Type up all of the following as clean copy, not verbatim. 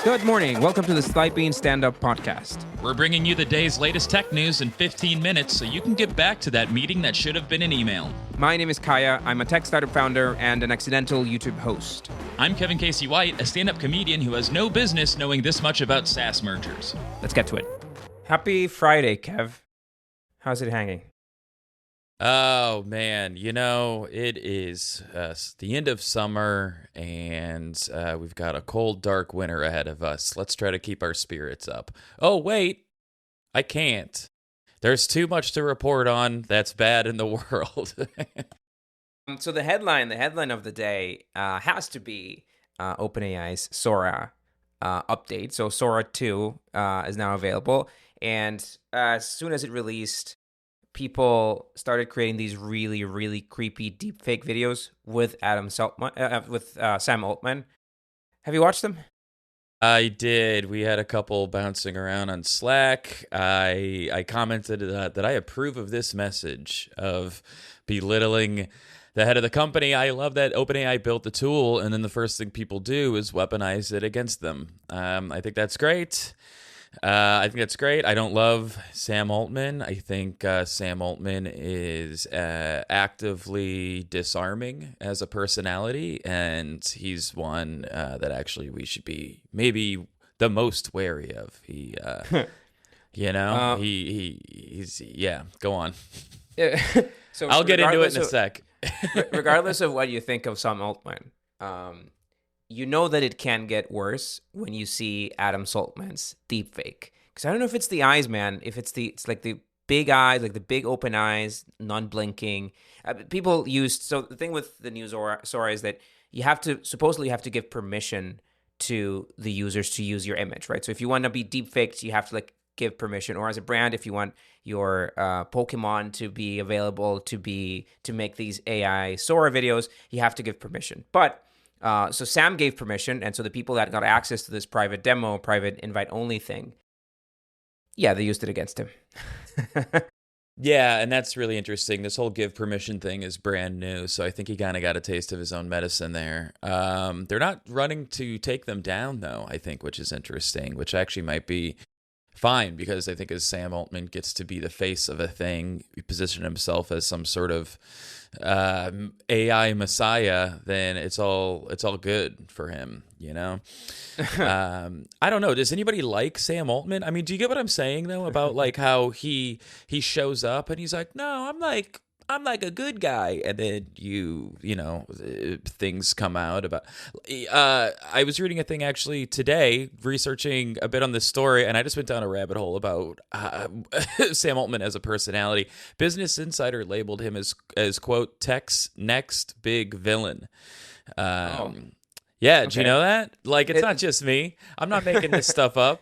Good morning. Welcome to the Slidebean Stand-Up Podcast. We're bringing you the day's latest tech news in 15 minutes so you can get back to that meeting that should have been an email. My name is Kaya. I'm a tech startup founder and an accidental YouTube host. I'm Kevin Casey White, a stand-up comedian who has no business knowing this much about SaaS mergers. Let's get to it. Happy Friday, Kev. How's it hanging? Oh, man. It is the end of summer, and we've got a cold, dark winter ahead of us. Let's try to keep our spirits up. Oh, wait. I can't. There's too much to report on that's bad in the world. So the headline of the day has to be OpenAI's Sora update. So Sora 2 is now available, and as soon as it released, people started creating these really, really creepy deepfake videos with Sam Altman. Have you watched them? I did. We had a couple bouncing around on Slack. I commented that I approve of this message of belittling the head of the company. I love that OpenAI built the tool, and then the first thing people do is weaponize it against them. I think that's great. I don't love Sam Altman. I think Sam Altman is actively disarming as a personality, and he's one that actually we should be maybe the most wary of. He's go on. So I'll get into it in a sec. Regardless of what you think of Sam Altman, you know that it can get worse when you see Adam Saltman's deepfake. Because I don't know if it's the eyes, man. If it's like the big eyes, like the big open eyes, non-blinking. People used. So the thing with the new Sora is that you supposedly have to give permission to the users to use your image, right? So if you want to be deepfaked, you have to give permission. Or as a brand, if you want your Pokemon to be available to make these AI Sora videos, you have to give permission. But so Sam gave permission, and so the people that got access to this private demo, private invite-only thing, yeah, they used it against him. Yeah, and that's really interesting. This whole give permission thing is brand new, so I think he kind of got a taste of his own medicine there. They're not running to take them down, though, I think, which is interesting, which actually might be fine, because I think as Sam Altman gets to be the face of a thing, he position himself as some sort of AI messiah, then it's all good for him, I don't know. Does anybody like Sam Altman? I mean, do you get what I'm saying though about how he shows up and he's like, no, I'm like a good guy, and then things come out about. I was reading a thing actually today, researching a bit on this story, and I just went down a rabbit hole about Sam Altman as a personality. Business Insider labeled him as quote tech's next big villain. Yeah, do you know that? It's not just me. I'm not making this stuff up.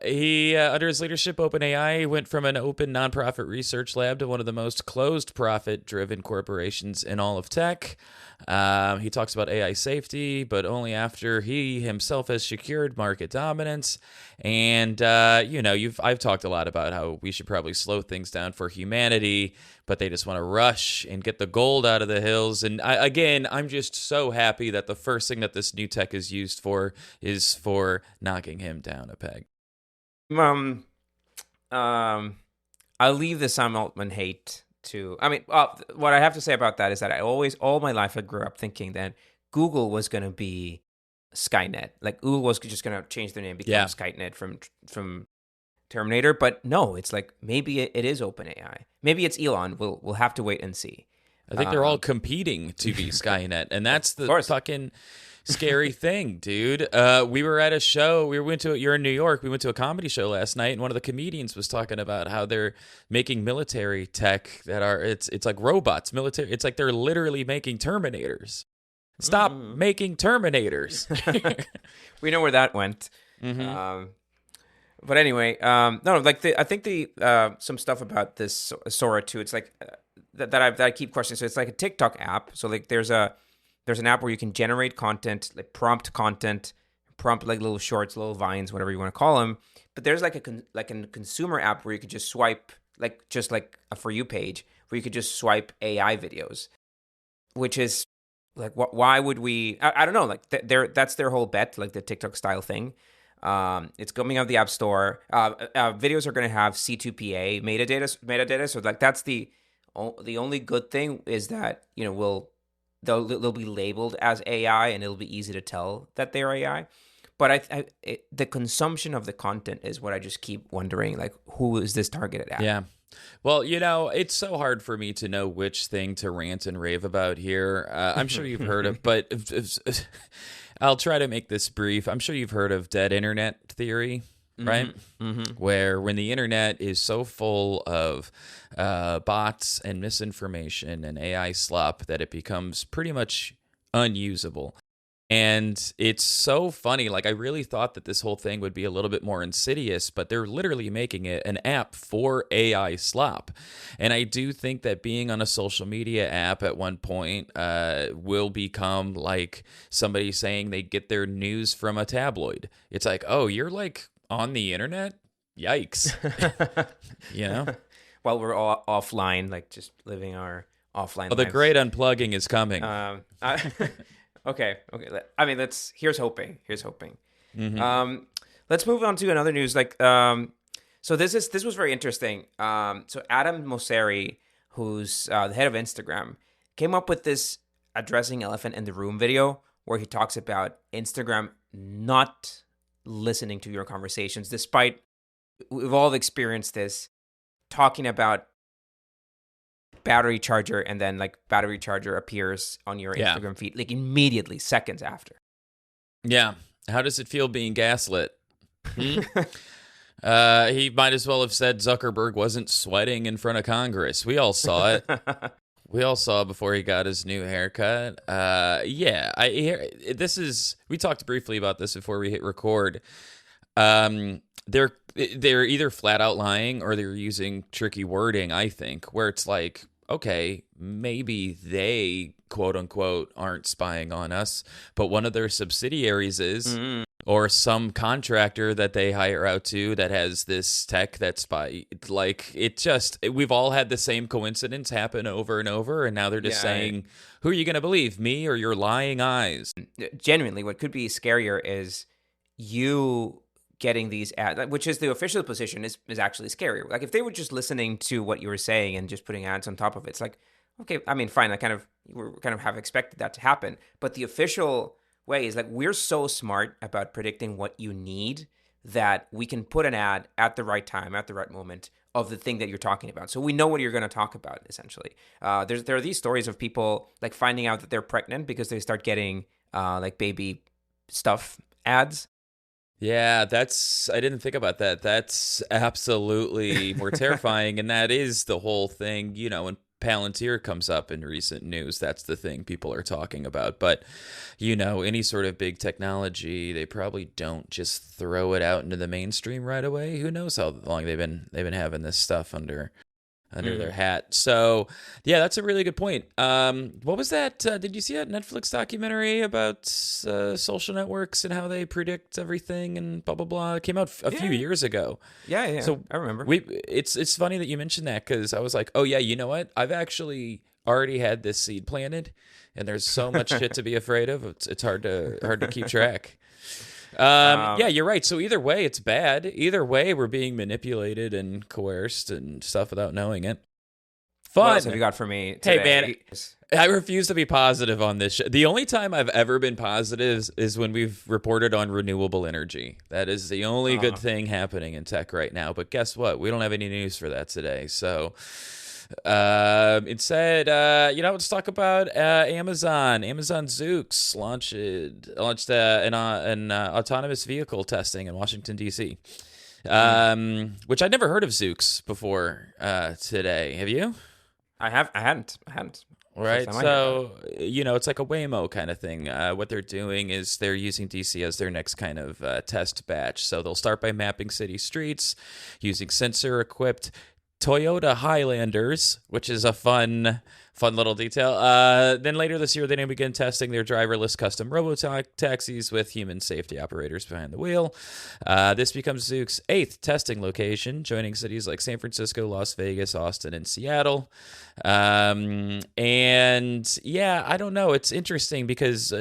He, under his leadership, OpenAI went from an open nonprofit research lab to one of the most closed profit-driven corporations in all of tech. He talks about AI safety, but only after he himself has secured market dominance. And, I've talked a lot about how we should probably slow things down for humanity, but they just want to rush and get the gold out of the hills. And I'm just so happy that the first thing that this new tech is used for is for knocking him down a peg. I'll leave the Sam Altman hate to. I mean, what I have to say about that is that all my life, I grew up thinking that Google was going to be Skynet. Like Google was just going to change their name, become Skynet from Terminator. But no, it's like maybe it is OpenAI. Maybe it's Elon. We'll have to wait and see. I think they're all competing to be Skynet, and that's the fucking scary thing, dude. We were at a show. You're in New York. We went to a comedy show last night, and one of the comedians was talking about how they're making military tech that are it's like robots, military. It's like they're literally making Terminators. Stop making Terminators. We know where that went. Mm-hmm. But anyway, I think some stuff about this Sora 2. It's like that I keep questioning. So it's like a TikTok app. So there's an app where you can generate content, prompt little shorts, little vines, whatever you want to call them. But there's a consumer app where you could just swipe just like a For You page where you could just swipe AI videos, which is Like, why would we? I don't know. Like, that's their whole bet, like the TikTok style thing. It's coming out of the App Store. Videos are going to have C2PA metadata. So like that's the only good thing is that they'll be labeled as AI and it'll be easy to tell that they're AI. But the consumption of the content is what I just keep wondering. Like, who is this targeted at? Yeah. Well, it's so hard for me to know which thing to rant and rave about here. I'm sure you've heard of, but I'll try to make this brief. I'm sure you've heard of dead internet theory, right? Mm-hmm. Where when the internet is so full of bots and misinformation and AI slop that it becomes pretty much unusable. And it's so funny. Like, I really thought that this whole thing would be a little bit more insidious, but they're literally making it an app for AI slop. And I do think that being on a social media app at one point will become like somebody saying they get their news from a tabloid. It's like, oh, you're like on the internet? Yikes. While we're all offline, like just living our offline Well, the lives. great unplugging is coming. Okay. I mean, here's hoping. Mm-hmm. Let's move on to another news. Like, so this was very interesting. So Adam Mosseri, who's the head of Instagram, came up with this addressing elephant in the room video where he talks about Instagram not listening to your conversations, despite we've all experienced this, talking about battery charger, and then like battery charger appears on your Instagram feed like immediately, seconds after. Yeah. How does it feel being gaslit? He might as well have said Zuckerberg wasn't sweating in front of Congress. We all saw it. We all saw before he got his new haircut. We talked briefly about this before we hit record. They're either flat out lying or they're using tricky wording, I think, where it's like, okay, maybe they, quote unquote, aren't spying on us, but one of their subsidiaries is, or some contractor that they hire out to that has this tech that spy. Like, we've all had the same coincidence happen over and over, and now they're just saying, who are you going to believe, me or your lying eyes? Genuinely, what could be scarier is you getting these ads, which is the official position, is actually scarier. Like, if they were just listening to what you were saying and just putting ads on top of it, it's like, okay, I mean, fine. We kind of have expected that to happen. But the official way is like, we're so smart about predicting what you need that we can put an ad at the right time, at the right moment of the thing that you're talking about. So we know what you're going to talk about, essentially. There are these stories of people like finding out that they're pregnant because they start getting like baby stuff ads. Yeah, I didn't think about that. That's absolutely more terrifying. And that is the whole thing, when Palantir comes up in recent news, that's the thing people are talking about. But, any sort of big technology, they probably don't just throw it out into the mainstream right away. Who knows how long they've been having this stuff under their hat. So, yeah, that's a really good point. What was that? Did you see that Netflix documentary about social networks and how they predict everything and blah, blah, blah? It came out a few years ago. Yeah. So I remember. It's funny that you mentioned that because I was like, oh, yeah, you know what? I've actually already had this seed planted and there's so much shit to be afraid of. It's hard to keep track. Yeah, you're right. So either way, it's bad. Either way, we're being manipulated and coerced and stuff without knowing it. Fun. What else have you got for me today? Hey, man, I refuse to be positive on this. The only time I've ever been positive is when we've reported on renewable energy. That is the only good thing happening in tech right now. But guess what? We don't have any news for that today. So instead, let's talk about Amazon. Amazon Zoox launched an autonomous vehicle testing in Washington, D.C., which I'd never heard of Zoox before today. Have you? I hadn't. Right. So, it's like a Waymo kind of thing. What they're doing is they're using DC as their next kind of test batch. So they'll start by mapping city streets using sensor-equipped Toyota Highlanders, which is a fun little detail. Then later this year, they will begin testing their driverless custom robo-taxis with human safety operators behind the wheel. This becomes Zoox's 8th testing location, joining cities like San Francisco, Las Vegas, Austin, and Seattle. And yeah, I don't know. It's interesting because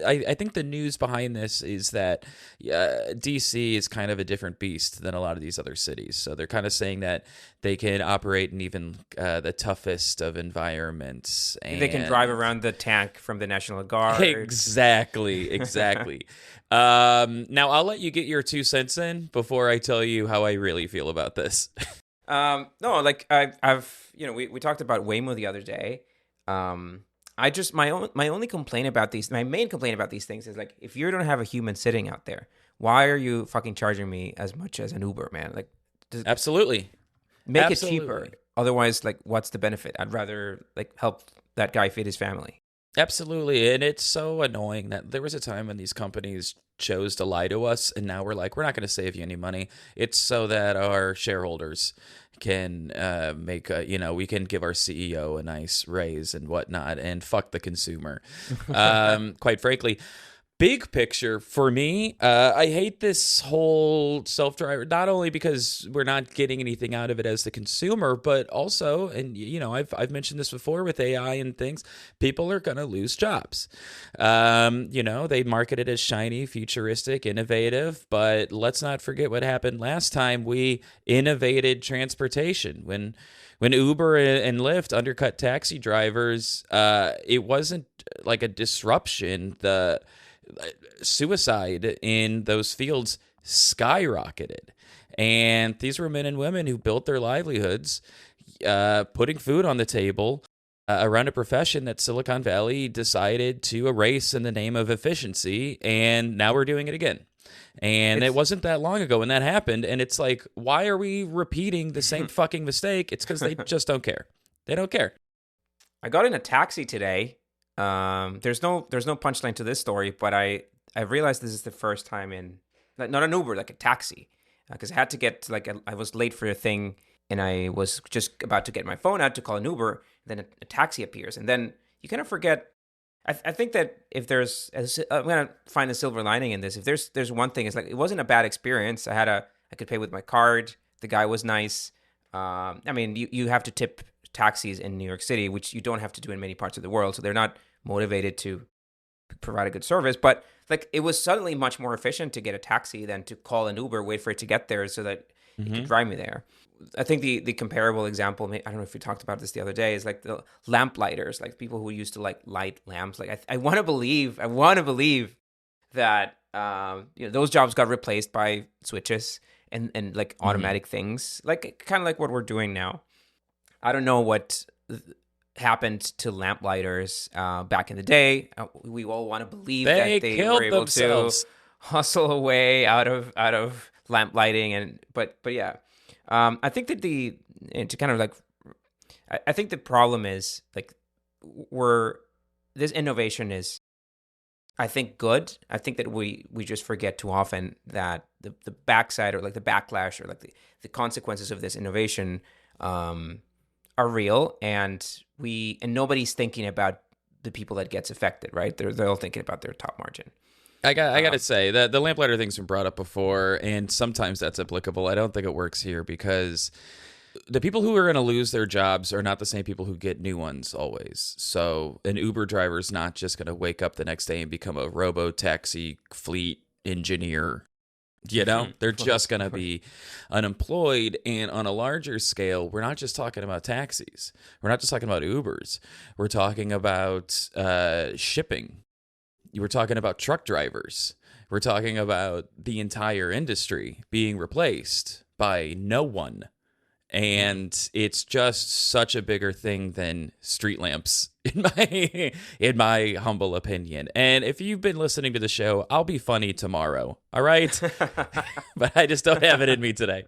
I think the news behind this is that DC is kind of a different beast than a lot of these other cities. So they're kind of saying that they can operate in even the toughest of environments. And they can drive around the tank from the National Guard. Exactly. Now, I'll let you get your 2 cents in before I tell you how I really feel about this. No, like I've we talked about Waymo the other day. I just my only complaint about my main complaint about these things is like, if you don't have a human sitting out there, why are you fucking charging me as much as an Uber, man? Like, Absolutely. Make it cheaper. Otherwise, like, what's the benefit? I'd rather like help that guy feed his family. Absolutely. And it's so annoying that there was a time when these companies chose to lie to us, and now we're like, we're not going to save you any money. It's so that our shareholders can we can give our CEO a nice raise and whatnot, and fuck the consumer. Quite frankly. Big picture for me, I hate this whole self-driver, not only because we're not getting anything out of it as the consumer, but also, and I've mentioned this before with AI and things, people are going to lose jobs. They market it as shiny, futuristic, innovative, but let's not forget what happened last time we innovated transportation. When Uber and Lyft undercut taxi drivers, it wasn't like a disruption. The suicide in those fields skyrocketed, and these were men and women who built their livelihoods putting food on the table around a profession that Silicon Valley decided to erase in the name of efficiency, and now we're doing it again. And it wasn't that long ago when that happened, and it's like, why are we repeating the same fucking mistake? It's because they just don't care. They don't care. I got in a taxi today. There's no punchline to this story, but I realized this is the first time in, not an Uber, like a taxi, because I had to get I was late for a thing, and I was just about to get my phone out to call an Uber. Then a taxi appears, and then you kind of forget. I think that if I'm gonna find a silver lining in this. If there's one thing, it's like, it wasn't a bad experience. I could pay with my card. The guy was nice. I mean, you have to tip taxis in New York City, which you don't have to do in many parts of the world, so they're not motivated to provide a good service. But like, it was suddenly much more efficient to get a taxi than to call an Uber, wait for it to get there so that it could drive me there. I think the comparable example, I don't know if we talked about this the other day, is like the lamp lighters, like people who used to like light lamps. Like I want to believe that those jobs got replaced by switches and like automatic things, like kind of like what we're doing now. I don't know what happened to lamp-lighters back in the day. We all want to believe that they were able to hustle away out of lamp lighting, but yeah, I think that I think the problem is like this innovation is, I think, good. I think that we just forget too often that the backside, or like the backlash, or like the consequences of this innovation are real, and nobody's thinking about the people that gets affected, right? They're all thinking about their top margin. I gotta say that the lamplighter thing's been brought up before, and sometimes that's applicable. I don't think it works here, because the people who are going to lose their jobs are not the same people who get new ones always. So an Uber driver is not just going to wake up the next day and become a robo-taxi fleet engineer. They're just going to be unemployed. And on a larger scale, we're not just talking about taxis. We're not just talking about Ubers. We're talking about shipping. We're talking about truck drivers. We're talking about the entire industry being replaced by no one. And it's just such a bigger thing than street lamps, in my humble opinion. And if you've been listening to the show, I'll be funny tomorrow, all right? But I just don't have it in me today.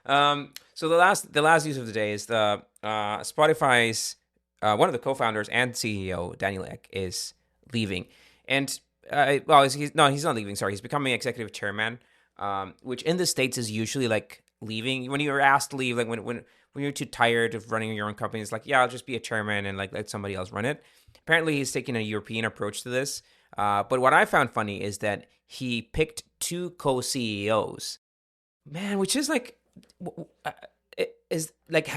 So the last news of the day is the Spotify's one of the co-founders and CEO, Daniel Ek, is leaving, and he's not leaving. Sorry, he's becoming executive chairman, which in the States is usually like leaving. When you're asked to leave, like when you're too tired of running your own company, it's like, yeah, I'll just be a chairman and like let somebody else run it. Apparently, he's taking a European approach to this. But what I found funny is that he picked 2 co-CEOs, man, which is like, is like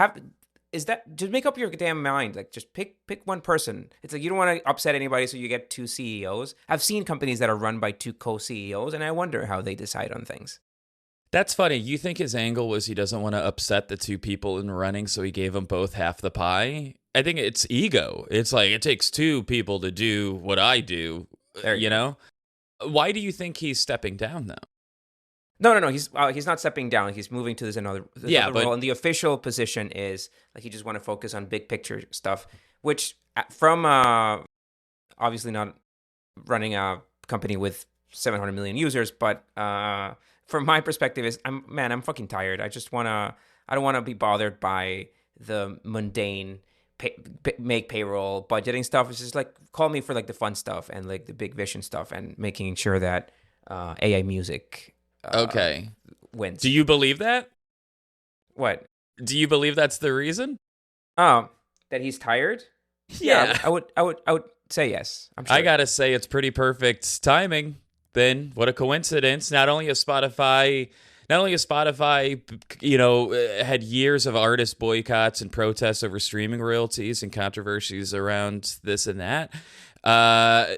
is that just make up your damn mind? Like, just pick one person. It's like you don't want to upset anybody, so you get 2 CEOs. I've seen companies that are run by 2 co-CEOs, and I wonder how they decide on things. That's funny. You think his angle was he doesn't want to upset the 2 people in running, so he gave them both half the pie? I think it's ego. It's like, it takes 2 people to do what I do, you know? Why do you think he's stepping down, though? No. He's not stepping down. He's moving to this other role. And the official position is like he just want to focus on big picture stuff, which from obviously not running a company with 700 million users, but from my perspective is I'm fucking tired. I don't want to be bothered by the mundane make payroll budgeting stuff. It's just like, call me for like the fun stuff and like the big vision stuff and making sure that AI music wins. Do you believe that? What? Do you believe that's the reason? That he's tired? Yeah. I would say yes. I'm sure. I gotta say, it's pretty perfect timing. Then what a coincidence! Not only has Spotify, had years of artist boycotts and protests over streaming royalties and controversies around this and that.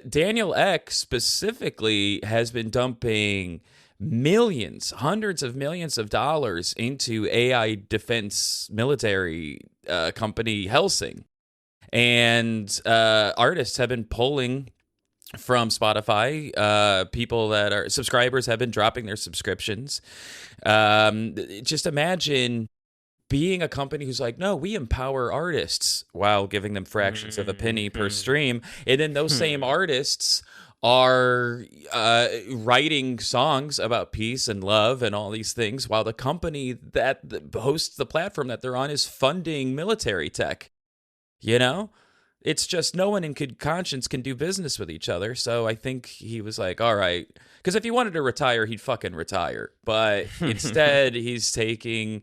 Daniel Ek specifically has been dumping hundreds of millions of dollars into AI defense military company Helsing. And artists have been pulling from Spotify. People that are subscribers have been dropping their subscriptions. Just imagine being a company who's like, no, we empower artists while giving them fractions of a penny per stream. And then those same artists are writing songs about peace and love and all these things, while the company that hosts the platform that they're on is funding military tech. You know? It's just no one in good conscience can do business with each other. So I think he was like, all right. Because if he wanted to retire, he'd fucking retire. But instead, he's taking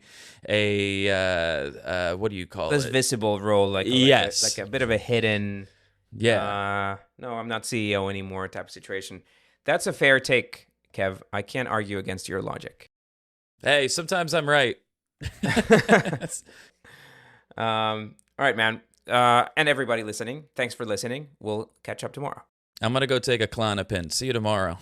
a, what do you call this it? visible role, like a bit of a hidden, no, I'm not CEO anymore type of situation. That's a fair take, Kev. I can't argue against your logic. Hey, sometimes I'm right. All right, man. And everybody listening, thanks for listening. We'll catch up tomorrow. I'm going to go take a Klonopin. See you tomorrow.